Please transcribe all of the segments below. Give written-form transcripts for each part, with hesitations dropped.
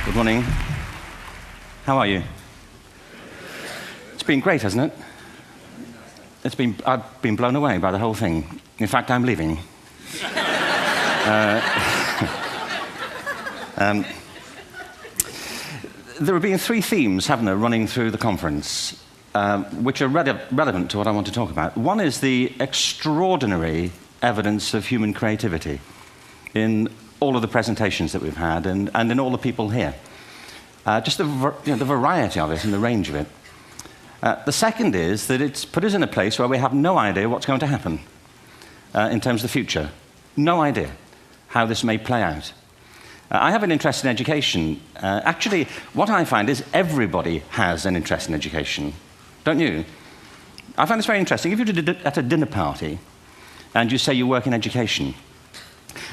Good morning. How are you? It's been great, hasn't it? I've been blown away by the whole thing. In fact, I'm leaving. There have been three themes, haven't there, running through the conference, which are relevant to what I want to talk about. One is the extraordinary evidence of human creativity in all of the presentations that we've had and in all the people here. Just the variety of it and the range of it. The second is that it's put us in a place where we have no idea what's going to happen in terms of the future. No idea how this may play out. I have an interest in education. Actually, what I find is everybody has an interest in education. Don't you? I find this very interesting. If you're at a dinner party and you say you work in education,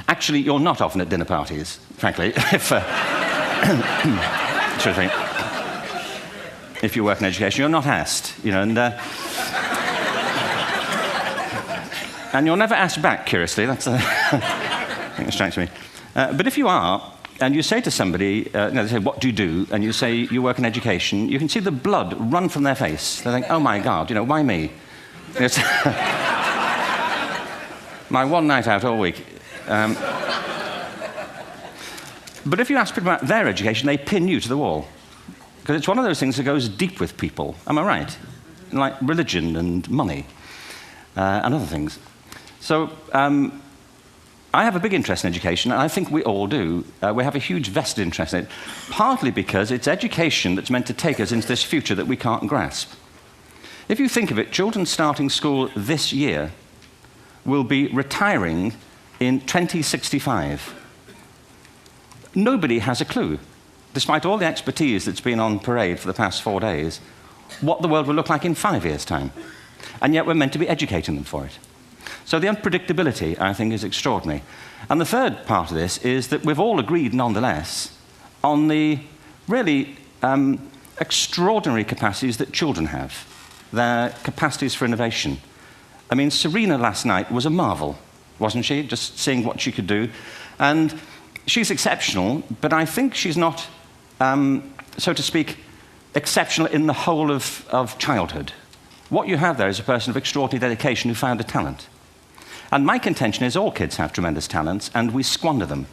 actually, you're not often at dinner parties, frankly, if you work in education. You're not asked, and you're never asked back, curiously. That's I think it strikes me. But if you are, and you say to somebody, they say, what do you do? And you say, you work in education, you can see the blood run from their face. They think, oh my God, why me? It's my one night out all week. But if you ask people about their education, they pin you to the wall. Because it's one of those things that goes deep with people. Am I right? Like religion and money and other things. So I have a big interest in education, and I think we all do. We have a huge vested interest in it, partly because it's education that's meant to take us into this future that we can't grasp. If you think of it, children starting school this year will be retiring in 2065. Nobody has a clue, despite all the expertise that's been on parade for the past 4 days, what the world will look like in 5 years' time. And yet we're meant to be educating them for it. So the unpredictability, I think, is extraordinary. And the third part of this is that we've all agreed, nonetheless, on the really extraordinary capacities that children have, their capacities for innovation. I mean, Serena last night was a marvel, wasn't she? Just seeing what she could do. And she's exceptional, but I think she's not, so to speak, exceptional in the whole of childhood. What you have there is a person of extraordinary dedication who found a talent. And my contention is all kids have tremendous talents, and we squander them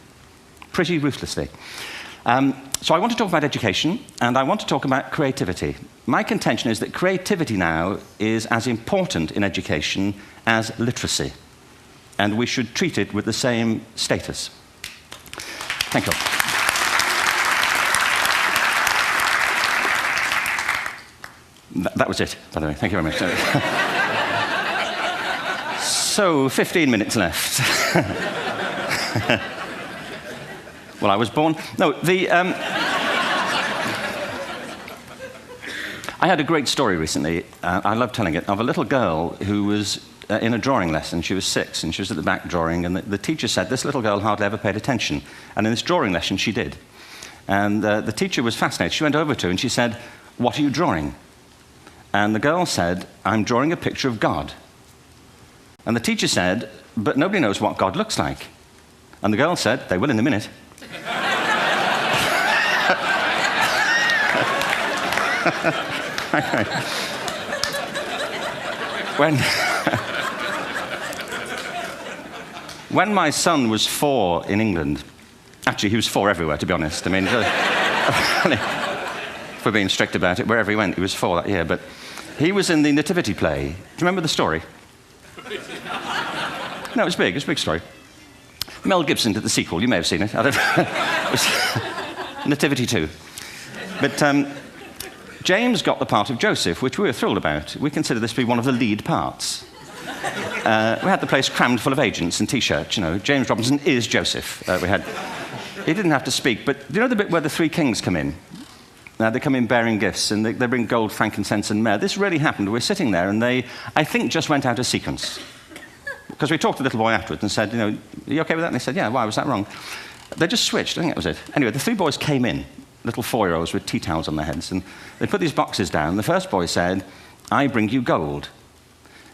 pretty ruthlessly. So I want to talk about education, and I want to talk about creativity. My contention is that creativity now is as important in education as literacy, and we should treat it with the same status. Thank you. That was it, by the way. Thank you very much. So, 15 minutes left. Well, I was born... No, I had a great story recently, I love telling it, of a little girl who was in a drawing lesson. She was 6, and she was at the back drawing, and the teacher said, this little girl hardly ever paid attention. And in this drawing lesson, she did. And the teacher was fascinated. She went over to her, and she said, what are you drawing? And the girl said, I'm drawing a picture of God. And the teacher said, but nobody knows what God looks like. And the girl said, they will in a minute. When my son was 4 in England, actually he was 4 everywhere, to be honest. I mean, if we're being strict about it, wherever he went, he was 4 that year. But he was in the Nativity play. Do you remember the story? No, it's big. It's a big story. Mel Gibson did the sequel. You may have seen it. I don't know. It was Nativity 2. But James got the part of Joseph, which we were thrilled about. We consider this to be one of the lead parts. We had the place crammed full of agents and T-shirts. James Robinson is Joseph. He didn't have to speak, but do you know the bit where the 3 kings come in? They come in bearing gifts, and they bring gold, frankincense, and myrrh. This really happened. We're sitting there, and they, I think, just went out of sequence. Because we talked to the little boy afterwards and said, are you okay with that? And they said, yeah, why was that wrong? They just switched. I think that was it. Anyway, the 3 boys came in, little 4-year-olds with tea towels on their heads, and they put these boxes down. The first boy said, I bring you gold.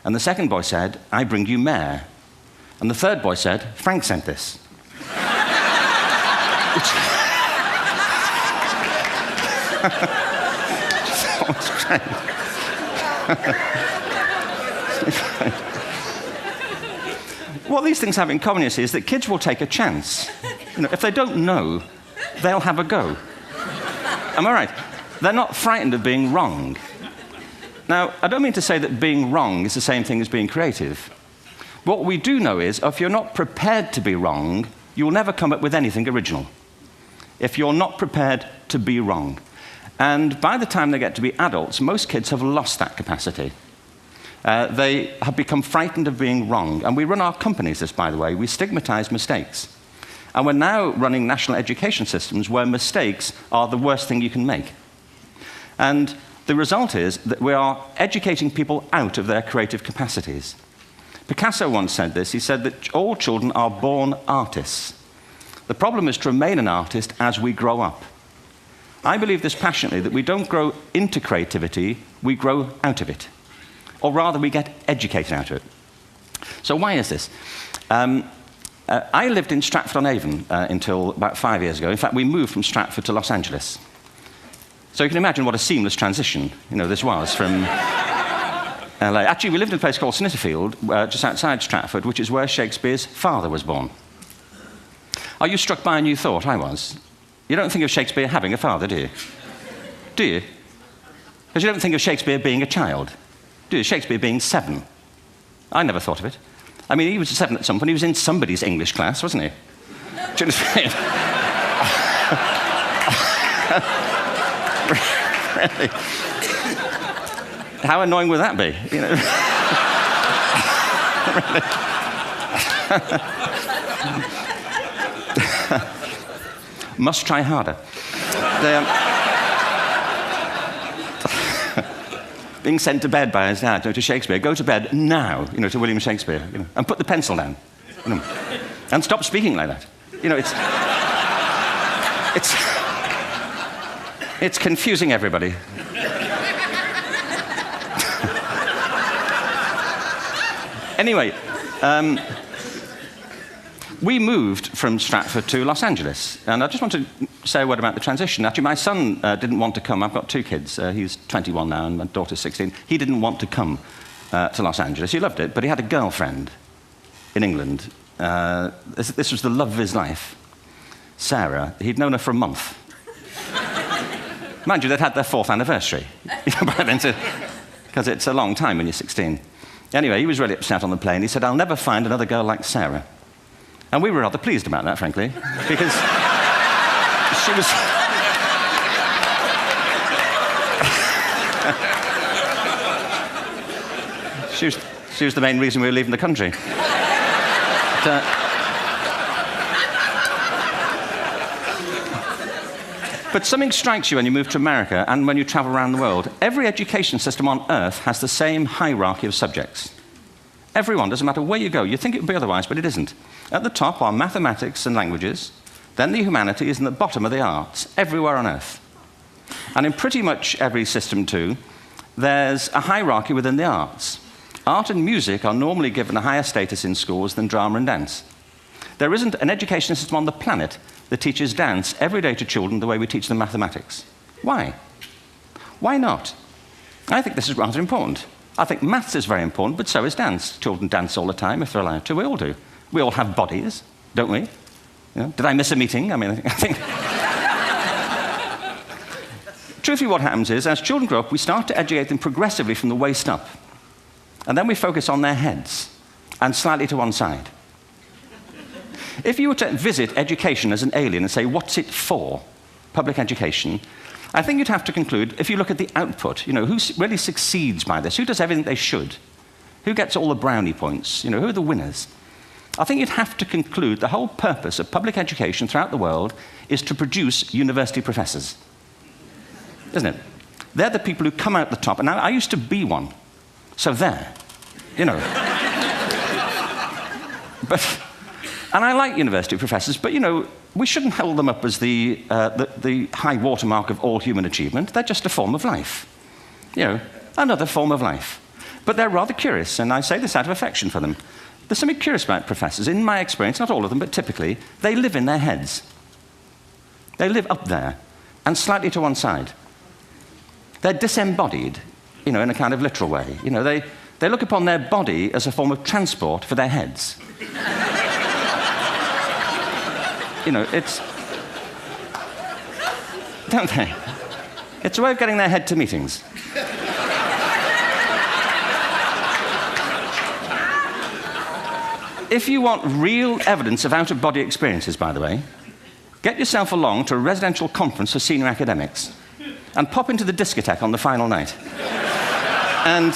And the second boy said, I bring you myrrh. And the third boy said, Frank sent this. What these things have in common, you see, is that kids will take a chance. If they don't know, they'll have a go. Am I right? They're not frightened of being wrong. Now, I don't mean to say that being wrong is the same thing as being creative. What we do know is, if you're not prepared to be wrong, you'll never come up with anything original. If you're not prepared to be wrong. And by the time they get to be adults, most kids have lost that capacity. They have become frightened of being wrong. And we run our companies this, by the way. We stigmatize mistakes. And we're now running national education systems where mistakes are the worst thing you can make. And the result is that we are educating people out of their creative capacities. Picasso once said this. He said that all children are born artists. The problem is to remain an artist as we grow up. I believe this passionately, that we don't grow into creativity, we grow out of it. Or rather, we get educated out of it. So why is this? I lived in Stratford-on-Avon until about 5 years ago. In fact, we moved from Stratford to Los Angeles. So you can imagine what a seamless transition this was from LA. Actually, we lived in a place called Snitterfield, just outside Stratford, which is where Shakespeare's father was born. Are you struck by a new thought? I was. You don't think of Shakespeare having a father, do you? Do you? Because you don't think of Shakespeare being a child. Do you? Shakespeare being 7. I never thought of it. I mean, he was 7 at some point. He was in somebody's English class, wasn't he? Do you understand? Really? How annoying would that be? Must try harder. Being sent to bed by his dad, to Shakespeare. Go to bed now, to William Shakespeare, and put the pencil down, and stop speaking like that. It's confusing everybody. Anyway, we moved from Stratford to Los Angeles, and I just want to say a word about the transition. Actually, my son didn't want to come. I've got 2 kids. He's 21 now, and my daughter's 16. He didn't want to come to Los Angeles. He loved it, but he had a girlfriend in England. This was the love of his life, Sarah. He'd known her for a month. Mind you, they'd had their 4th anniversary, because it's a long time when you're 16. Anyway, he was really upset on the plane. He said, "I'll never find another girl like Sarah." And we were rather pleased about that, frankly, because she was the main reason we were leaving the country. But something strikes you when you move to America and when you travel around the world. Every education system on Earth has the same hierarchy of subjects. Everyone, doesn't matter where you go. You think it would be otherwise, but it isn't. At the top are mathematics and languages, then the humanities, and at the bottom are the arts, everywhere on Earth. And in pretty much every system, too, there's a hierarchy within the arts. Art and music are normally given a higher status in schools than drama and dance. There isn't an education system on the planet that teaches dance every day to children the way we teach them mathematics. Why? Why not? I think this is rather important. I think maths is very important, but so is dance. Children dance all the time if they're allowed to. We all do. We all have bodies, don't we? Did I miss a meeting? I think... Truthfully, what happens is, as children grow up, we start to educate them progressively from the waist up. And then we focus on their heads, and slightly to one side. If you were to visit education as an alien and say, what's it for, public education, I think you'd have to conclude, if you look at the output, who really succeeds by this? Who does everything they should? Who gets all the brownie points? Who are the winners? I think you'd have to conclude the whole purpose of public education throughout the world is to produce university professors. Isn't it? They're the people who come out the top. And I used to be one. So there. And I like university professors, but, we shouldn't hold them up as the high watermark of all human achievement. They're just a form of life. Another form of life. But they're rather curious, and I say this out of affection for them. There's something curious about professors. In my experience, not all of them, but typically, they live in their heads. They live up there, and slightly to one side. They're disembodied, in a kind of literal way. They look upon their body as a form of transport for their heads. It's... Don't they? It's a way of getting their head to meetings. If you want real evidence of out-of-body experiences, by the way, get yourself along to a residential conference for senior academics and pop into the discotheque on the final night. And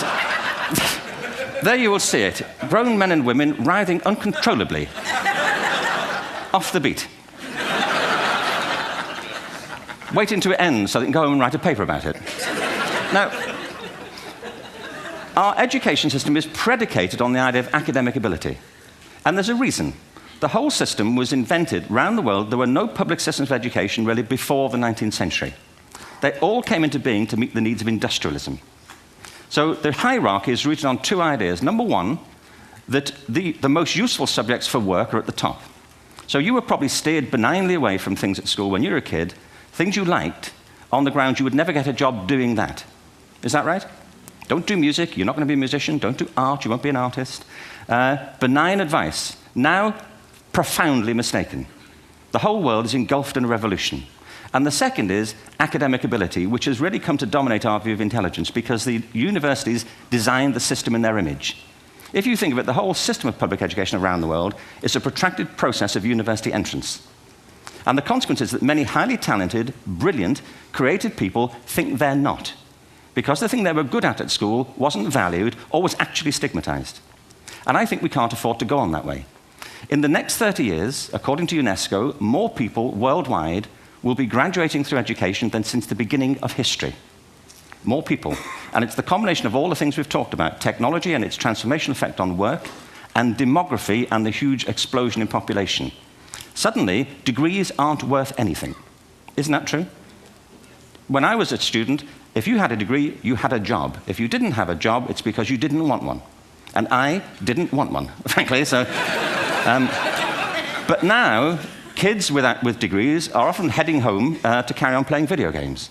there you will see it, grown men and women writhing uncontrollably off the beat. Waiting to end so they can go home and write a paper about it. Now, our education system is predicated on the idea of academic ability. And there's a reason. The whole system was invented around the world. There were no public systems of education really before the 19th century. They all came into being to meet the needs of industrialism. So the hierarchy is rooted on two ideas. Number one, that the most useful subjects for work are at the top. So you were probably steered benignly away from things at school when you were a kid, things you liked, on the grounds you would never get a job doing that. Is that right? Don't do music, you're not going to be a musician. Don't do art, you won't be an artist. Benign advice, now profoundly mistaken. The whole world is engulfed in a revolution. And the second is academic ability, which has really come to dominate our view of intelligence because the universities designed the system in their image. If you think of it, the whole system of public education around the world is a protracted process of university entrance. And the consequence is that many highly talented, brilliant, creative people think they're not, because the thing they were good at school wasn't valued or was actually stigmatized. And I think we can't afford to go on that way. In the next 30 years, according to UNESCO, more people worldwide will be graduating through education than since the beginning of history. More people. And it's the combination of all the things we've talked about, technology and its transformational effect on work, and demography and the huge explosion in population. Suddenly, degrees aren't worth anything. Isn't that true? When I was a student, if you had a degree, you had a job. If you didn't have a job, it's because you didn't want one. And I didn't want one, frankly. So, but now, kids with degrees are often heading home to carry on playing video games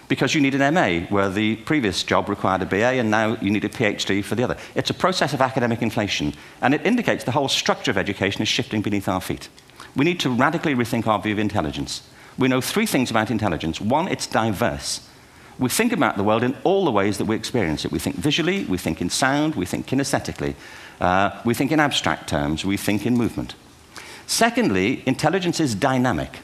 because you need an MA, where the previous job required a BA, and now you need a PhD for the other. It's a process of academic inflation, and it indicates the whole structure of education is shifting beneath our feet. We need to radically rethink our view of intelligence. We know three things about intelligence. One, it's diverse. We think about the world in all the ways that we experience it. We think visually, we think in sound, we think kinesthetically, we think in abstract terms, we think in movement. Secondly, intelligence is dynamic.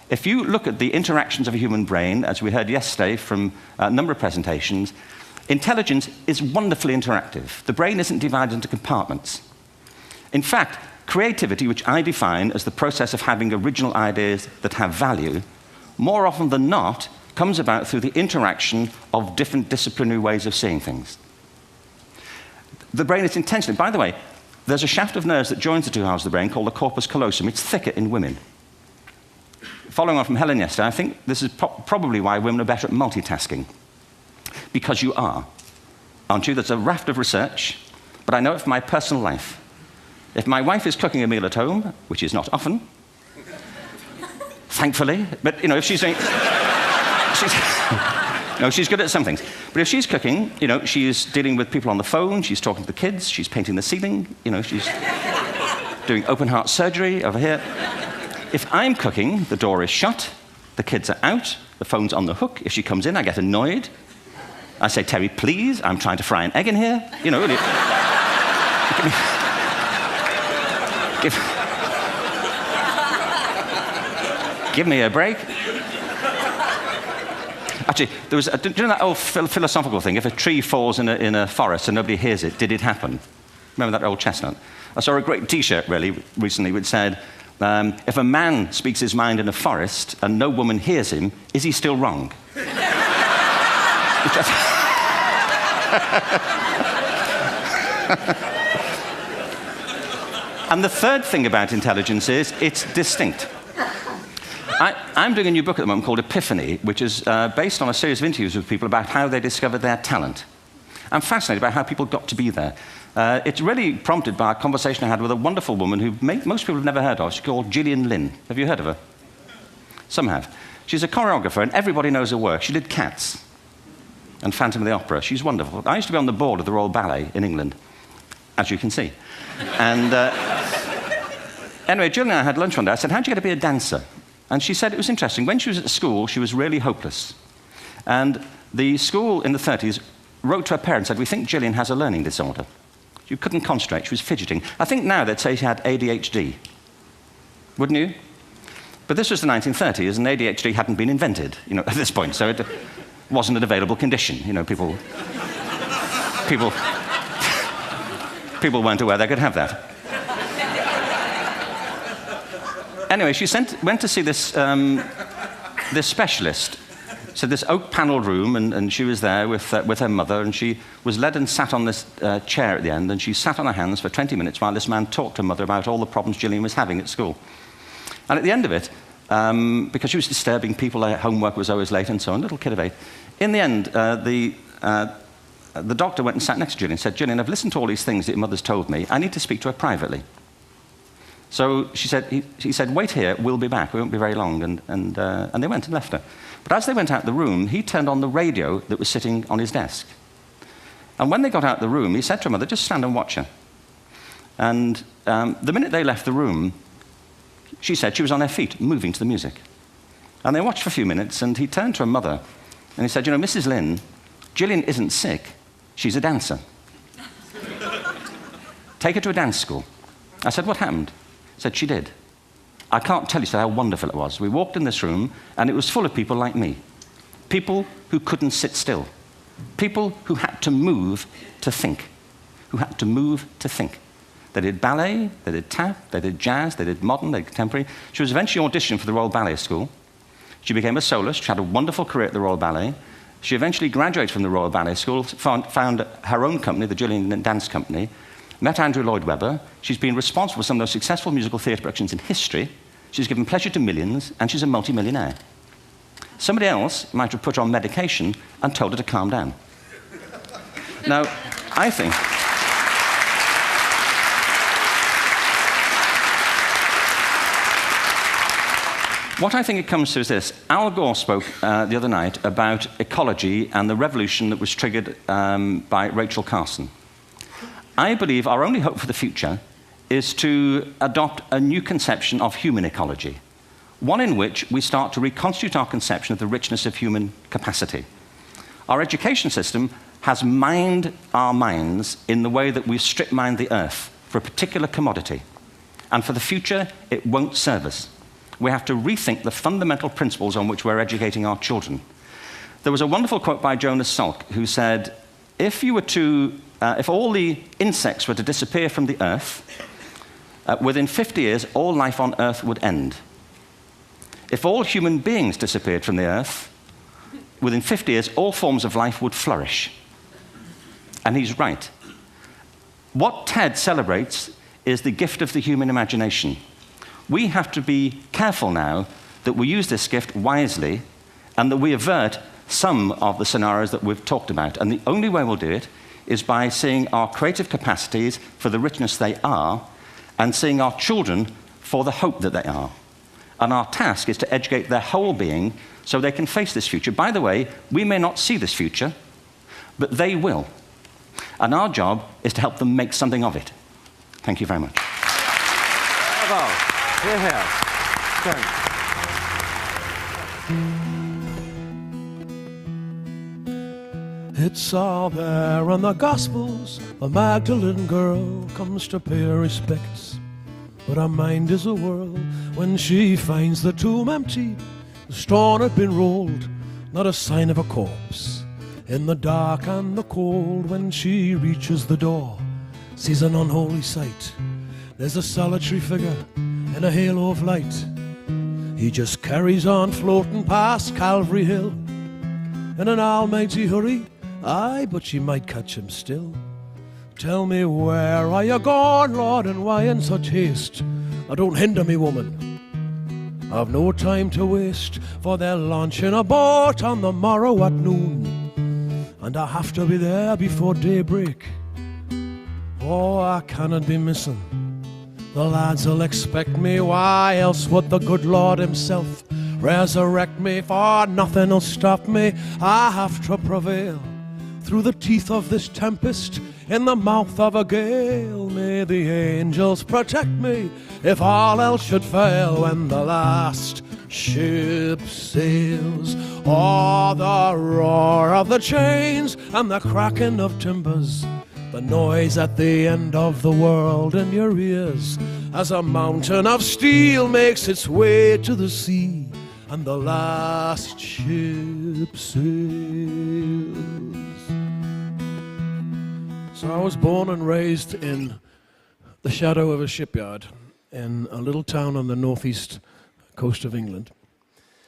If you look at the interactions of a human brain, as we heard yesterday from a number of presentations, intelligence is wonderfully interactive. The brain isn't divided into compartments. In fact, creativity, which I define as the process of having original ideas that have value, more often than not, comes about through the interaction of different disciplinary ways of seeing things. The brain is intentionally, by the way, there's a shaft of nerves that joins the two halves of the brain called the corpus callosum. It's thicker in women. Following on from Helen yesterday, I think this is probably why women are better at multitasking. Because you are, aren't you? There's a raft of research, but I know it from my personal life. If my wife is cooking a meal at home, which is not often, thankfully, but if she's doing... No, she's good at some things. But if she's cooking, she's dealing with people on the phone, she's talking to the kids, she's painting the ceiling, she's doing open heart surgery over here. If I'm cooking, the door is shut, the kids are out, the phone's on the hook. If she comes in, I get annoyed. I say, Terry, please, I'm trying to fry an egg in here. Really. Give me a break. Actually, do you know that old philosophical thing? If a tree falls in a forest and nobody hears it, did it happen? Remember that old chestnut? I saw a great T-shirt recently which said, if a man speaks his mind in a forest and no woman hears him, is he still wrong? And the third thing about intelligence is it's distinct. I'm doing a new book at the moment called Epiphany, which is based on a series of interviews with people about how they discovered their talent. I'm fascinated by how people got to be there. It's really prompted by a conversation I had with a wonderful woman who most people have never heard of. She's called Gillian Lynn. Have you heard of her? Some have. She's a choreographer, and everybody knows her work. She did Cats. and Phantom of the Opera. She's wonderful. I used to be on the board of the Royal Ballet in England, as you can see. And anyway, Jill and I had lunch one day. I said, how'd you get to be a dancer? And she said it was interesting. When she was at school, she was really hopeless. And the school in the 30s wrote to her parents and said, we think Gillian has a learning disorder. She couldn't concentrate, she was fidgeting. I think now they'd say she had ADHD. Wouldn't you? But this was the 1930s, and ADHD hadn't been invented, at this point, so it wasn't an available condition. People weren't aware they could have that. Anyway, she went to see this specialist. So this oak-panelled room, and she was there with her mother, and she was led and sat on this chair at the end, and she sat on her hands for 20 minutes while this man talked to her mother about all the problems Gillian was having at school. And at the end of it, because she was disturbing people, her homework was always late and so on, little kid of 8, in the end, the doctor went and sat next to Gillian and said, Gillian, I've listened to all these things that your mother's told me. I need to speak to her privately. So he said, wait here, we'll be back. We won't be very long. And they went and left her. But as they went out the room, he turned on the radio that was sitting on his desk. And when they got out the room, he said to her mother, just stand and watch her. And the minute they left the room, she said she was on her feet, moving to the music. And they watched for a few minutes, and he turned to her mother, and he said, Mrs. Lynn, Gillian isn't sick, she's a dancer. Take her to a dance school. I said, what happened? He said, she did. I can't tell you how wonderful it was. We walked in this room, and it was full of people like me. People who couldn't sit still. People who had to move to think. Who had to move to think. They did ballet, they did tap, they did jazz, they did modern, they did contemporary. She was eventually auditioned for the Royal Ballet School. She became a soloist. She had a wonderful career at the Royal Ballet. She eventually graduated from the Royal Ballet School, found her own company, the Gillian Dance Company, met Andrew Lloyd Webber. She's been responsible for some of the most successful musical theatre productions in history. She's given pleasure to millions, and she's a multi-millionaire. Somebody else might have put her on medication and told her to calm down. Now, I think... What I think it comes to is this. Al Gore spoke the other night about ecology and the revolution that was triggered by Rachel Carson. I believe our only hope for the future is to adopt a new conception of human ecology, one in which we start to reconstitute our conception of the richness of human capacity. Our education system has mined our minds in the way that we strip mined the earth for a particular commodity, and for the future, it won't serve us. We have to rethink the fundamental principles on which we're educating our children. There was a wonderful quote by Jonas Salk, who said, if all the insects were to disappear from the earth, within 50 years, all life on earth would end. If all human beings disappeared from the earth, within 50 years, all forms of life would flourish. And he's right. What TED celebrates is the gift of the human imagination. We have to be careful now that we use this gift wisely and that we avert some of the scenarios that we've talked about. And the only way we'll do it is by seeing our creative capacities for the richness they are and seeing our children for the hope that they are. And our task is to educate their whole being so they can face this future. By the way, we may not see this future, but they will. And our job is to help them make something of it. Thank you very much. Bravo. Here, here. Thanks. It's all there in the Gospels. The Magdalene girl comes to pay her respects, but her mind is a whirl when she finds the tomb empty. The stone had been rolled, not a sign of a corpse. In the dark and the cold, when she reaches the door, sees an unholy sight. There's a solitary figure in a halo of light. He just carries on floating past Calvary Hill in an almighty hurry. Aye, but she might catch him still. Tell me, where are you gone, Lord, and why in such haste? Now don't hinder me, woman, I've no time to waste, for they're launching a boat on the morrow at noon, and I have to be there before daybreak. Oh, I cannot be missing. The lads will expect me. Why else would the good Lord himself resurrect me? For nothing will stop me. I have to prevail. through the teeth of this tempest, in the mouth of a gale. May the angels protect me if all else should fail when the last ship sails. Oh, the roar of the chains and the cracking of timbers, the noise at the end of the world in your ears, as a mountain of steel makes its way to the sea and the last ship sails. So I was born and raised in the shadow of a shipyard in a little town on the northeast coast of England.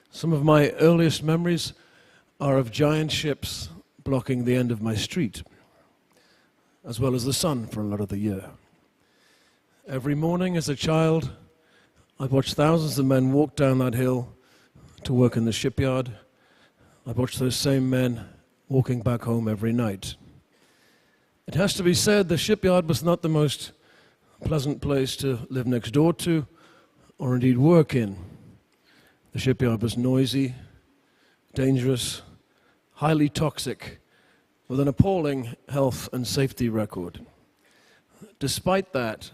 Some of my earliest memories are of giant ships blocking the end of my street, as well as the sun for a lot of the year. Every morning as a child, I watched thousands of men walk down that hill to work in the shipyard. I watched those same men walking back home every night. It has to be said the shipyard was not the most pleasant place to live next door to, or indeed work in. The shipyard was noisy, dangerous, highly toxic, with an appalling health and safety record. Despite that,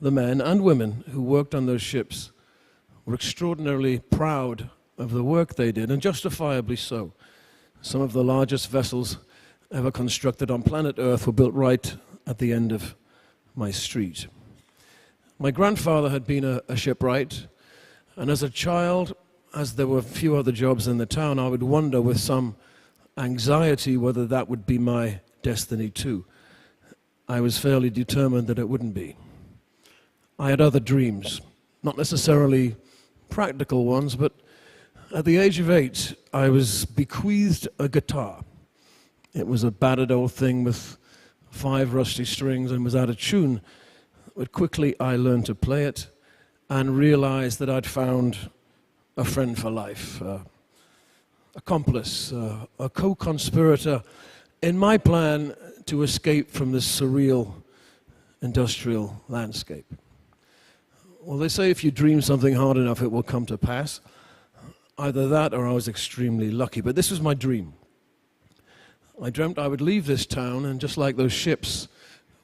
the men and women who worked on those ships were extraordinarily proud of the work they did, and justifiably so. Some of the largest vessels ever constructed on planet Earth were built right at the end of my street. My grandfather had been a shipwright, and as a child, as there were a few other jobs in the town, I would wonder with some anxiety whether that would be my destiny too. I was fairly determined that it wouldn't be. I had other dreams, not necessarily practical ones, but at the age of 8, I was bequeathed a guitar. It was a battered old thing with 5 rusty strings and was out of tune. But quickly I learned to play it and realized that I'd found a friend for life, accomplice, a co-conspirator in my plan to escape from this surreal industrial landscape. Well, they say if you dream something hard enough, it will come to pass. Either that or I was extremely lucky, but this was my dream. I dreamt I would leave this town, and just like those ships,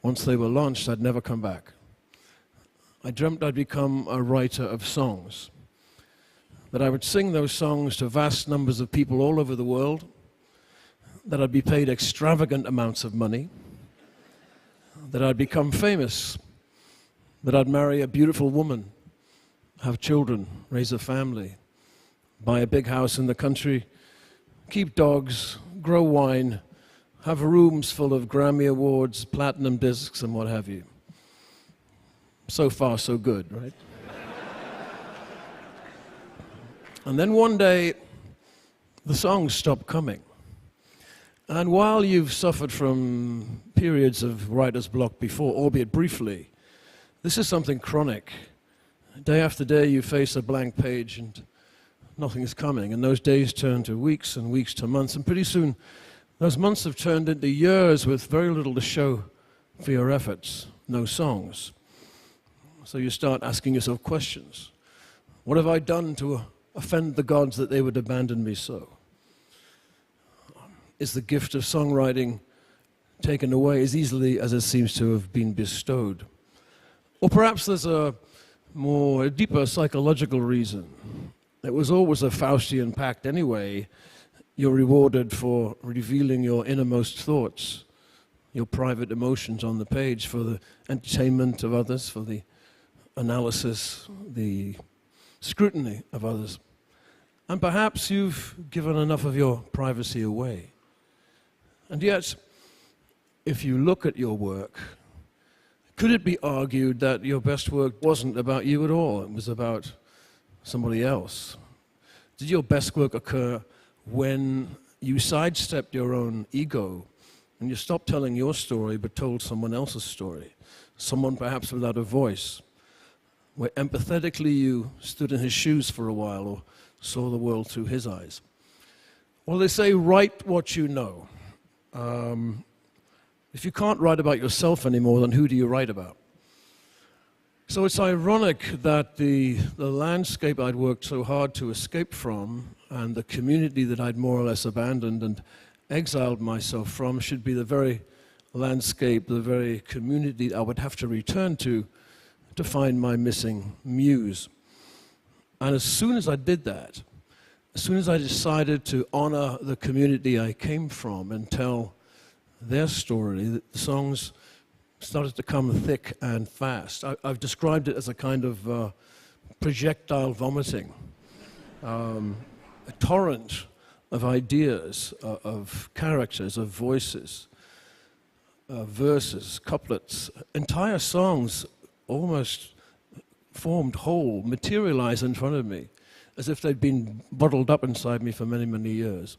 once they were launched, I'd never come back. I dreamt I'd become a writer of songs, that I would sing those songs to vast numbers of people all over the world, that I'd be paid extravagant amounts of money, that I'd become famous, that I'd marry a beautiful woman, have children, raise a family, buy a big house in the country, keep dogs, grow wine, have rooms full of Grammy Awards, platinum discs, and what have you. So far, so good, right? And then one day, the songs stopped coming. And while you've suffered from periods of writer's block before, albeit briefly, this is something chronic. Day after day, you face a blank page and nothing is coming. And those days turn to weeks and weeks to months. And pretty soon, those months have turned into years with very little to show for your efforts, no songs. So you start asking yourself questions. What have I done to offend the gods that they would abandon me so? Is the gift of songwriting taken away as easily as it seems to have been bestowed? Or perhaps there's a deeper psychological reason. It was always a Faustian pact anyway. You're rewarded for revealing your innermost thoughts, your private emotions on the page, for the entertainment of others, for the analysis, the scrutiny of others. And perhaps you've given enough of your privacy away. And yet, if you look at your work, could it be argued that your best work wasn't about you at all? It was about somebody else? Did your best work occur when you sidestepped your own ego and you stopped telling your story but told someone else's story? Someone perhaps without a voice, where empathetically you stood in his shoes for a while or saw the world through his eyes. Well, they say, write what you know. If you can't write about yourself anymore, then who do you write about? So it's ironic that the landscape I'd worked so hard to escape from, and the community that I'd more or less abandoned and exiled myself from should be the very landscape, the very community I would have to return to find my missing muse. And as soon as I did that, as soon as I decided to honor the community I came from and tell their story, the songs started to come thick and fast. I've described it as a kind of projectile vomiting, a torrent of ideas, of characters, of voices, verses, couplets, entire songs almost formed whole, materialized in front of me, as if they'd been bottled up inside me for many, many years.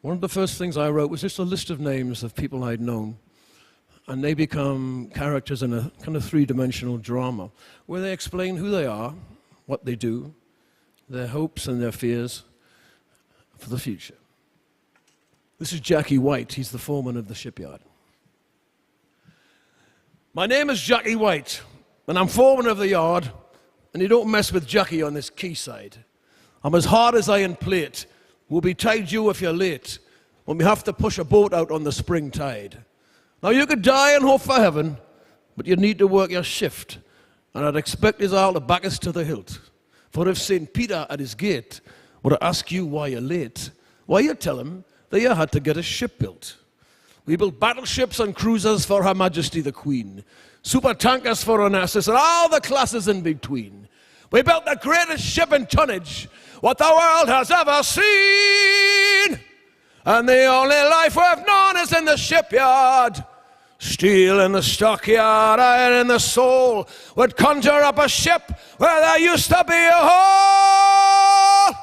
One of the first things I wrote was just a list of names of people I'd known, and they become characters in a kind of three-dimensional drama, where they explain who they are, what they do, their hopes and their fears for the future. This is Jackie White. He's the foreman of the shipyard. My name is Jackie White, and I'm foreman of the yard, and you don't mess with Jackie on this quayside. I'm as hard as iron plate. We'll be tied you if you're late when we have to push a boat out on the spring tide. Now you could die and hope for heaven, but you need to work your shift, and I'd expect us all to back us to the hilt. For if St. Peter at his gate were to ask you why you're late, why you tell him that you had to get a ship built. We built battleships and cruisers for Her Majesty the Queen, super tankers for Onassis, and all the classes in between. We built the greatest ship in tonnage what the world has ever seen. And the only life we've known is in the shipyard. Steel in the stockyard, iron in the soul would conjure up a ship where there used to be a hole.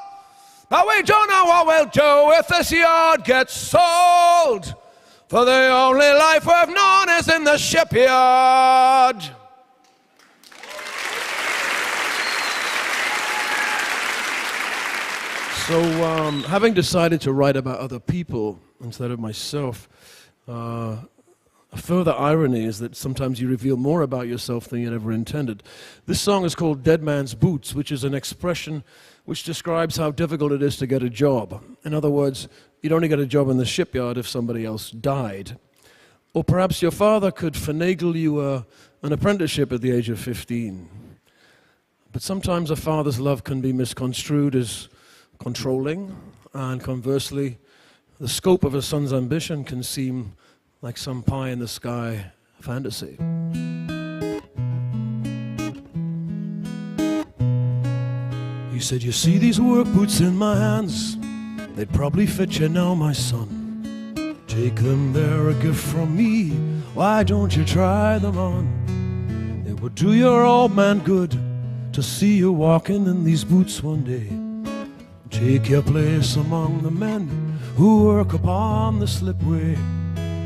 But we don't know what we'll do if this yard gets sold. For the only life we've known is in the shipyard. So, having decided to write about other people instead of myself, a further irony is that sometimes you reveal more about yourself than you ever intended. This song is called Dead Man's Boots, which is an expression which describes how difficult it is to get a job. In other words, you'd only get a job in the shipyard if somebody else died. Or perhaps your father could finagle you an apprenticeship at the age of 15. But sometimes a father's love can be misconstrued as controlling, and conversely, the scope of a son's ambition can seem like some pie-in-the-sky fantasy. He said, you see these work boots in my hands? They'd probably fit you now, my son. Take them, they're a gift from me. Why don't you try them on? It would do your old man good to see you walking in these boots one day. Take your place among the men who work upon the slipway.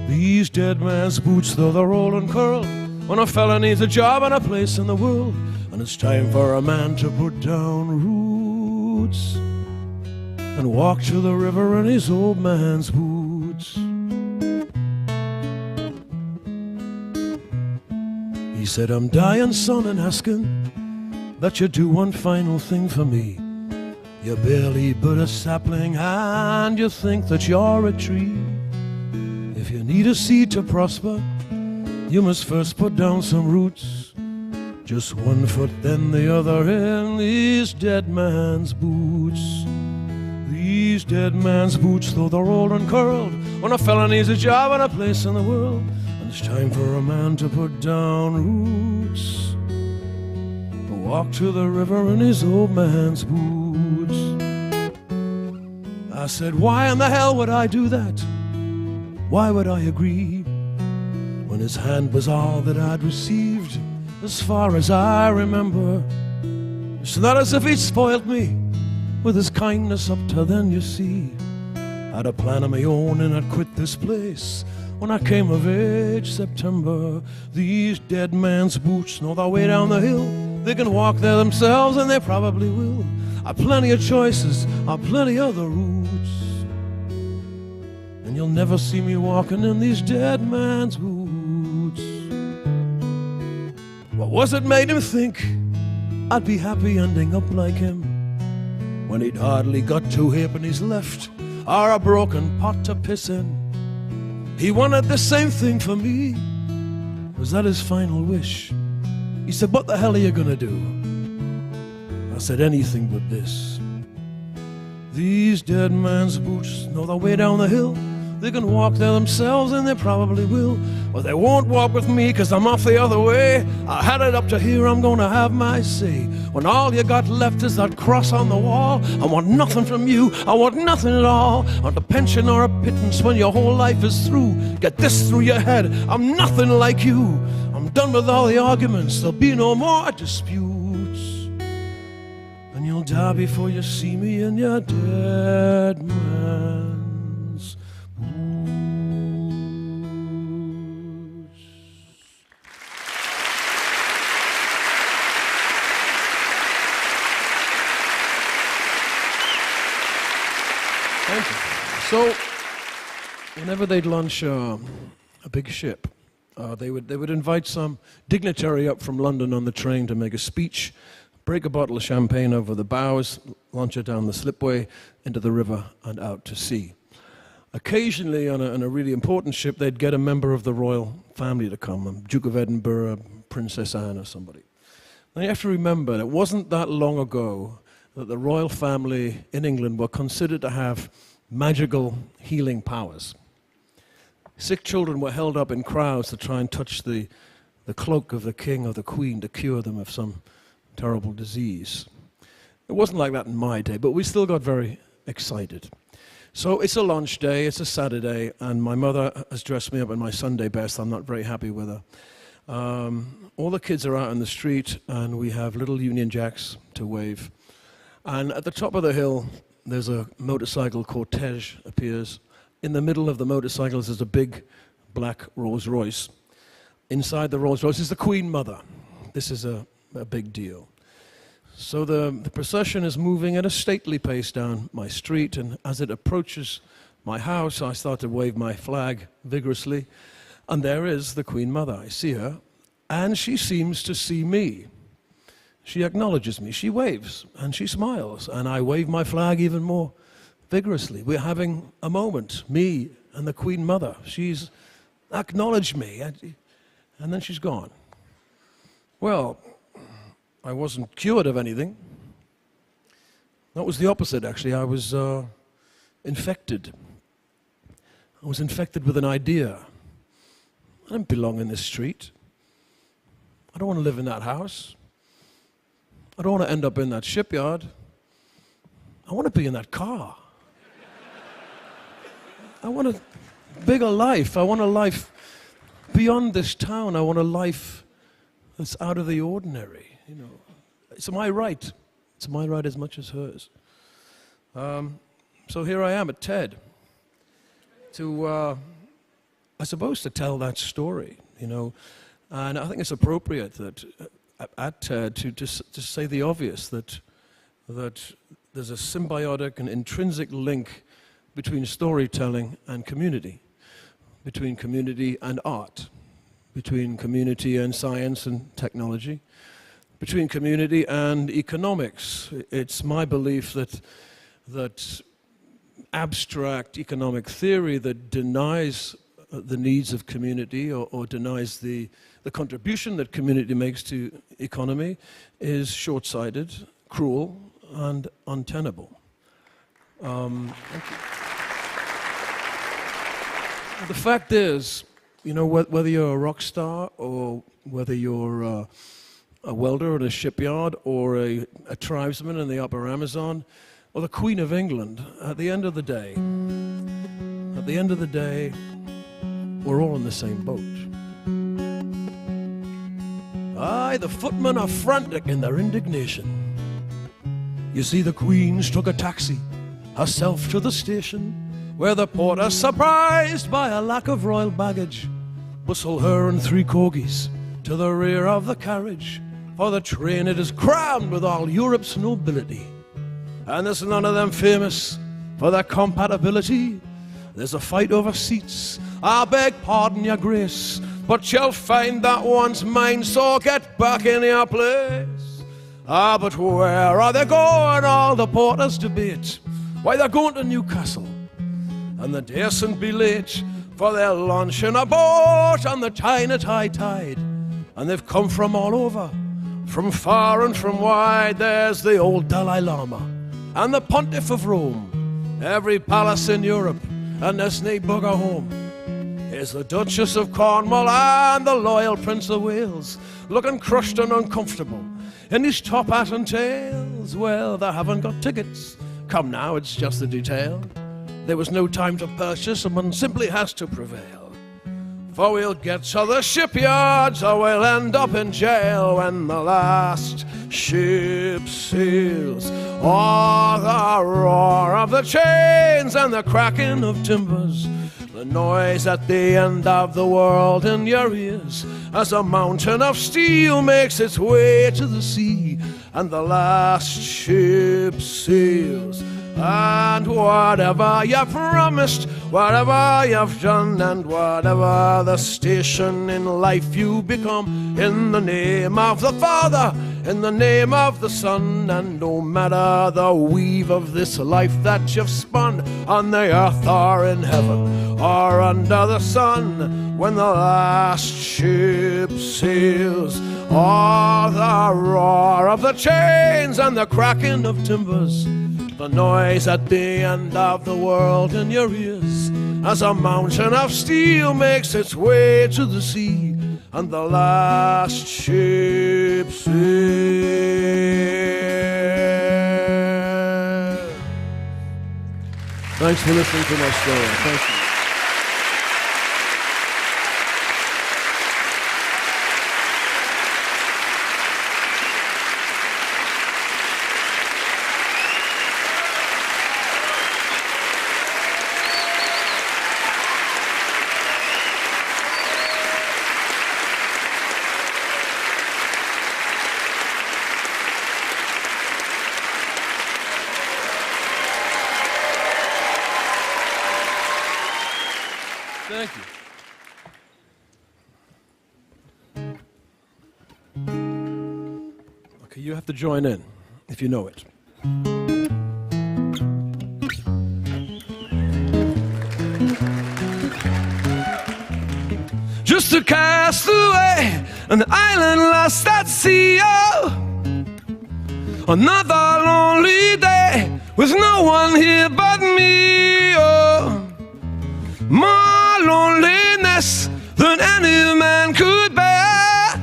These dead man's boots, though they're old and curled, when a fella needs a job and a place in the world, and it's time for a man to put down roots and walk to the river in his old man's boots. He said, I'm dying, son, and asking that you do one final thing for me. You're barely but a sapling and you think that you're a tree. If you need a seed to prosper, you must first put down some roots. Just one foot, then the other in these dead man's boots. These dead man's boots, though they're old and curled, when a fella needs a job and a place in the world, and it's time for a man to put down roots and walk to the river in his old man's boots. I said, why in the hell would I do that? Why would I agree when his hand was all that I'd received as far as I remember? It's not as if he'd spoiled me with his kindness up till then, you see. I'd a plan of my own and I'd quit this place when I came of age, September. These dead man's boots know their way down the hill. They can walk there themselves and they probably will. I've plenty of choices, I've plenty other routes, and you'll never see me walking in these dead man's boots. What was it made him think I'd be happy ending up like him, when he'd hardly got 2 halfpennies left or a broken pot to piss in. He wanted the same thing for me. Was that his final wish? He said, what the hell are you gonna do? I said, anything but this. These dead man's boots know the way down the hill. They can walk there themselves, and they probably will. But they won't walk with me, 'cause I'm off the other way. I had it up to here, I'm gonna have my say. When all you got left is that cross on the wall, I want nothing from you, I want nothing at all. I want a pension or a pittance when your whole life is through. Get this through your head, I'm nothing like you. I'm done with all the arguments, there'll be no more disputes. And you'll die before you see me in your dead man's boots. Thank you. So, whenever they'd launch a big ship, they would invite some dignitary up from London on the train to make a speech, break a bottle of champagne over the bows, launch it down the slipway into the river and out to sea. Occasionally, on a really important ship, they'd get a member of the royal family to come, Duke of Edinburgh, Princess Anne or somebody. Now you have to remember, it wasn't that long ago that the royal family in England were considered to have magical healing powers. Sick children were held up in crowds to try and touch the cloak of the king or the queen to cure them of some terrible disease. It wasn't like that in my day, but we still got very excited. So it's a launch day, it's a Saturday, and my mother has dressed me up in my Sunday best. I'm not very happy with her. All the kids are out on the street, and we have little Union Jacks to wave. And at the top of the hill, there's a motorcycle cortege appears. In the middle of the motorcycles is a big black Rolls Royce. Inside the Rolls Royce is the Queen Mother. This is a big deal. So the procession is moving at a stately pace down my street, and as it approaches my house, I start to wave my flag vigorously, and there is the Queen Mother. I see her, and she seems to see me. She acknowledges me, she waves, and she smiles, and I wave my flag even more vigorously. We're having a moment, me and the Queen Mother. She's acknowledged me, and then she's gone. Well, I wasn't cured of anything. That was the opposite, actually. I was infected. I was infected with an idea. I don't belong in this street. I don't want to live in that house. I don't want to end up in that shipyard. I want to be in that car. I want a bigger life. I want a life beyond this town. I want a life that's out of the ordinary. You know, it's my right. It's my right as much as hers. So here I am at TED to, I suppose, to tell that story, you know. And I think it's appropriate that at TED to say the obvious, that there's a symbiotic and intrinsic link between storytelling and community, between community and art, between community and science and technology, between community and economics. It's my belief that abstract economic theory that denies the needs of community or denies the contribution that community makes to economy is short-sighted, cruel, and untenable. Thank you. The fact is, you know, whether you're a rock star or whether you're a welder at a shipyard or a tribesman in the upper Amazon or the Queen of England, at the end of the day, we're all in the same boat. Aye, the footmen are frantic in their indignation. You see, the Queen struck a taxi herself to the station, where the porter, surprised by a lack of royal baggage, bustle her and 3 corgis to the rear of the carriage. For the train, it is crammed with all Europe's nobility, and there's none of them famous for their compatibility. There's a fight over seats, I beg pardon, your grace, but you'll find that one's mine, so get back in your place. Ah, but where are they going? All the porters debate. Why, they're going to Newcastle, and they daresn't be late, for they're launching a boat on the China high tide. And they've come from all over, from far and from wide. There's the old Dalai Lama and the Pontiff of Rome, every palace in Europe, and there's nae bugger home. Here's the Duchess of Cornwall and the loyal Prince of Wales, looking crushed and uncomfortable in his top hat and tails. Well, they haven't got tickets. Come now, it's just the detail. There was no time to purchase, and one simply has to prevail. For we'll get to the shipyards, or we'll end up in jail when the last ship sails. Oh, the roar of the chains and the cracking of timbers, the noise at the end of the world in your ears, as a mountain of steel makes its way to the sea, and the last ship sails. And whatever you promised, whatever you've done, and whatever the station in life you become, in the name of the Father, in the name of the Son, and no matter the weave of this life that you've spun, on the earth or in heaven or under the sun, when the last ship sails, oh, the roar of the chains and the cracking of timbers, the noise at the end of the world in your ears, as a mountain of steel makes its way to the sea, and the last ship sails. Thanks for listening to my story. Thank you. Thank you. Okay, you have to join in if you know it. Just a castaway on the island lost at sea. Oh, another lonely day with no one here but me. Oh, more loneliness than any man could bear.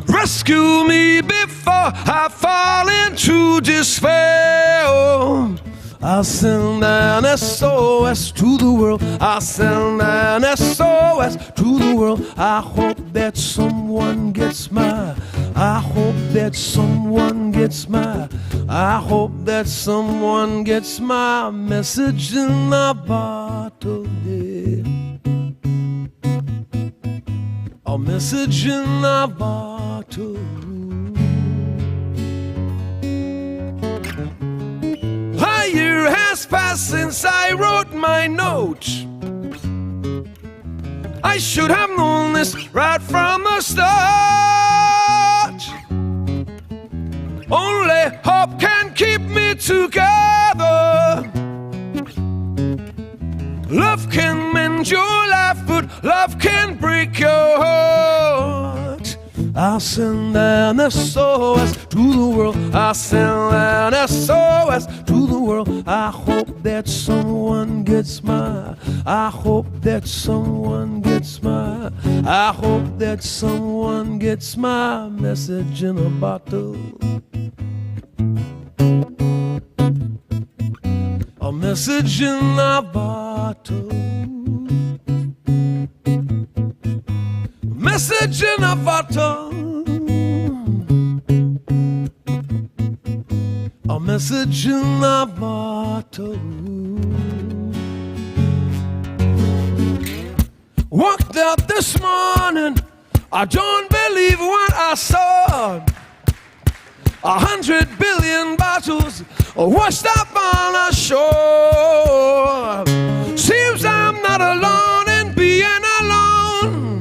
Rescue me before I fall into despair. Oh, I'll send an SOS to the world. I'll send an SOS to the world. I hope that someone gets my, I hope that someone gets my, I hope that someone gets my message in a bottle, yeah. A message in a bottle. A year has passed since I wrote my note. I should have known this right from the start. Only hope can keep me together. Love can mend your life, but love can break your heart. I'll send an SOS to the world. I'll send an SOS to the world. I hope that someone gets my, I hope that someone gets my, I hope that someone gets my message in a bottle. A message in a bottle. Message in a bottle. A message in a bottle. Walked out this morning, I don't believe what I saw. 100 billion bottles washed up on a shore. Seems I'm not alone in being alone.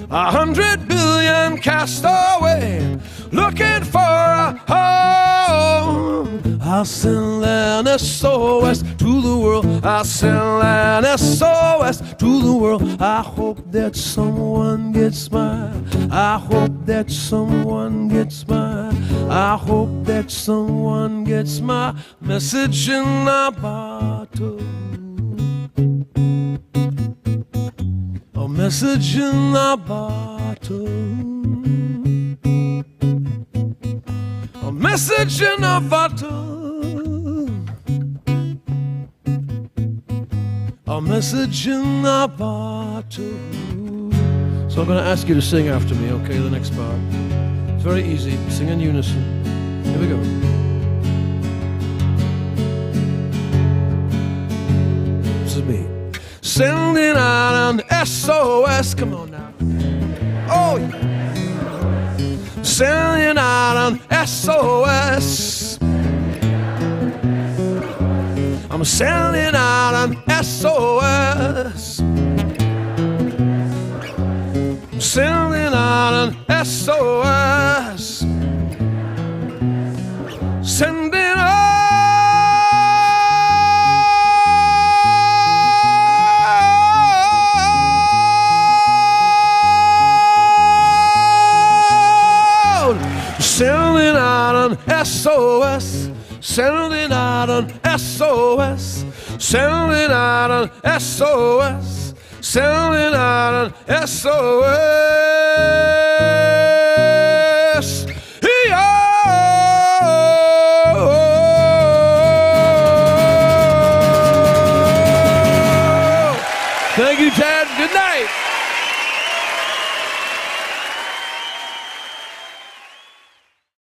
100 billion cast away, looking for a home. I'll send an SOS to the world. I'll send an SOS to the world. I hope that someone gets mine. I hope that someone gets mine. I hope that someone gets my message in a bottle. A message in a bottle. A message in a bottle. A message in a bottle. So I'm going to ask you to sing after me, okay, the next part. It's very easy. Sing in unison. Here we go. This is me. Sending out an SOS. Come on now. Oh, yeah. Sending out an SOS. I'm sending out an SOS. I'm sending out an SOS. Sending out. Sending out an SOS. Sending out an SOS. Sending out an SOS. Sending out an SOS.